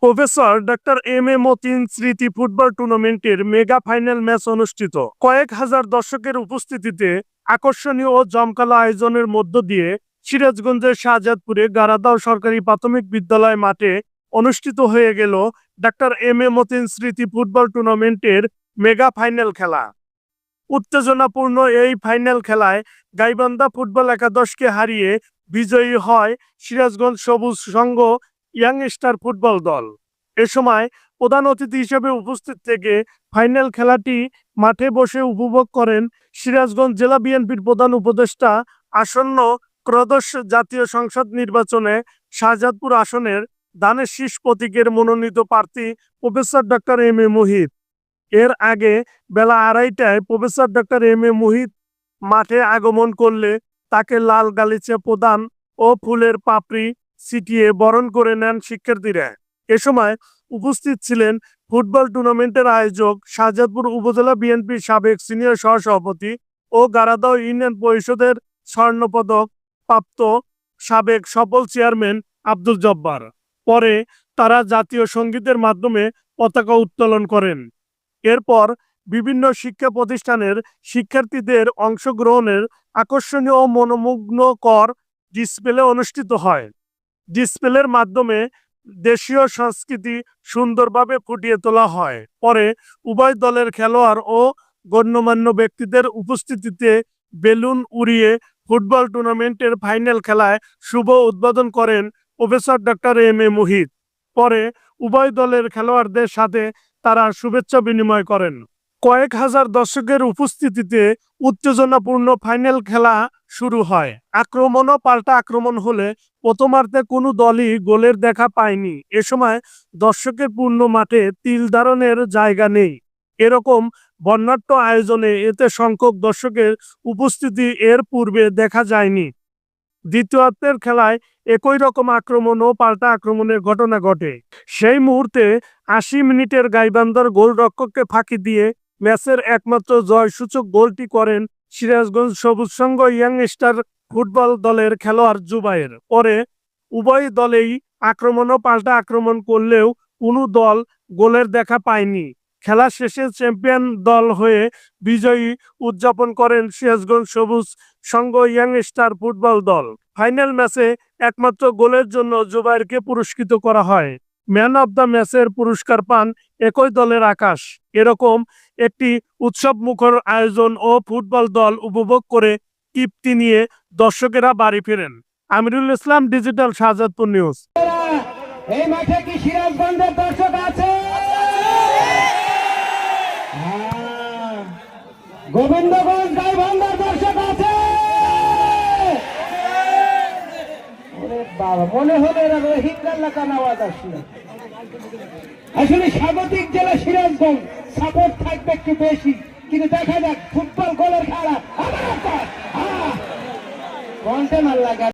Professor doctor M A Matin স্মৃতি football টুর্নামেন্টের mega final match অনুষ্ঠিত। কয়েক হাজার দর্শকের উপস্থিতিতে আকর্ষণীয় ও জমকালো আয়োজনের মধ্য দিয়ে সিরাজগঞ্জের শাহজাদপুরে গারাদাও সরকারি প্রাথমিক বিদ্যালয় মাঠে অনুষ্ঠিত হয়ে গেল ডক্টর এম এ মতিন স্মৃতি ফুটবল টুর্নামেন্টের মেগা ফাইনাল খেলা। উত্তেজনাপূর্ণ এই ফাইনাল খেলায় গাইবান্ধা ফুটবল একাদশকে হারিয়ে বিজয়ী হয় সিরাজগঞ্জ সবুজ সংঘ ইয়াং স্টার ফুটবল দল। এ সময় প্রধান অতিথি হিসেবে উপস্থিত থেকে ফাইনাল খেলাটি মাঠে বসে উপভোগ করেন সিরাজগঞ্জ জেলা বিএনপির প্রধান উপদেষ্টা। আসন্ন ত্রয়োদশ জাতীয় সংসদ নির্বাচনে শাহজাদপুর আসনের ধানের শীষ প্রতীকের মনোনীত প্রার্থী professor doctor M A Muhith. এর আগে বেলা 2:30টায় professor doctor M A Muhith মাঠে আগমন করলে তাকে লাল গালিচা প্রদান ও ফুলের পাপড়ি ছিটিয়ে বরণ করে নেন শিক্ষার্থীরা। এ সময় উপস্থিত ছিলেন ফুটবল টুর্নামেন্টের আয়োজক শাহজাদপুর উপজেলা বিএনপির সাবেক সিনিয়র সহসভাপতি ও গারাদাও ইউনিয়ন পরিষদের স্বর্ণপদক প্রাপ্ত সাবেক সফল চেয়ারম্যান আব্দুল জব্বার। পরে তারা জাতীয় সঙ্গীতের মাধ্যমে পতাকা উত্তোলন করেন। এরপর বিভিন্ন শিক্ষা প্রতিষ্ঠানের শিক্ষার্থীদের অংশগ্রহণের আকর্ষণীয় ও মনোমুগ্ধকর ডিসপ্লে অনুষ্ঠিত হয়। ডিসপ্লের মাধ্যমে দেশীয় সংস্কৃতি সুন্দরভাবে ফুটিয়ে তোলা হয়। পরে উভয় দলের খেলোয়াড় ও গণ্যমান্য ব্যক্তিদের উপস্থিতিতে বেলুন উড়িয়ে ফুটবল টুর্নামেন্টের ফাইনাল খেলায় শুভ উদ্বোধন করেন professor doctor M A Muhith. পরে উভয় দলের খেলোয়াড়দের সাথে তারা শুভেচ্ছা বিনিময় করেন। কয়েক হাজার দর্শকের উপস্থিতিতে উত্তেজনাপূর্ণ ফাইনাল খেলা শুরু হয়। আক্রমণ ও পাল্টা আক্রমণ হলে প্রথমার্ধে কোনো দলই গোলের দেখা পায়নি। এ সময় দর্শকের পূর্ণ মাঠে তিল ধারণের জায়গা নেই। এরকম বর্ণাঢ্য আয়োজনে এতে সংখ্যক দর্শকের উপস্থিতি এর পূর্বে দেখা যায়নি। দ্বিতীয়ার্ধের খেলায় একই রকম আক্রমণ ও পাল্টা আক্রমণের ঘটনা ঘটে। সেই মুহূর্তে 80 মিনিটের গাইবান্ধার গোলরক্ষককে ফাঁকি দিয়ে ম্যাচের একমাত্র জয়সূচক গোলটি করেন সিরাজগঞ্জ সবুজ সংঘ ইয়াং স্টার ফুটবল দলের খেলোয়াড় জুবায়ের। পরে উভয় দলেই আক্রমণ ও পাল্টা আক্রমণ করলেও কোনো দল গোলের দেখা পায়নি। খেলা শেষে চ্যাম্পিয়ন দল হয়ে বিজয়ী উদযাপন করেন সিরাজগঞ্জ সবুজ সংঘ ইয়াং স্টার ফুটবল দল। ফাইনাল ম্যাচে একমাত্র গোলের জন্য জুবায়েরকে পুরস্কৃত করা হয়। ম্যান অব দ্য ম্যাচের পুরস্কার পান একই দলের আকাশ। এরকম একটি উৎসবমুখর আয়োজন ও ফুটবল দল উপভোগ করে তৃপ্তি নিয়ে দর্শকেরা বাড়ি ফেরেন। Amirul Islam, digital, Shahzadpur news. এই মাঠে কি সিরাজগঞ্জের দর্শক আছে? গোবিন্দগঞ্জ গাইবান্ধার দর্শক আছে? বাবা, মনে হলো এরা রোহিঙ্গার এলাকা আওয়াজ আসলো। আসলে স্বাগতিক জেলা সিরাজগঞ্জ, সাপোর্ট থাকবে একটু বেশি, কিন্তু দেখা যাক ফুটবল গোলের খেলা। কন্টেনার লাগা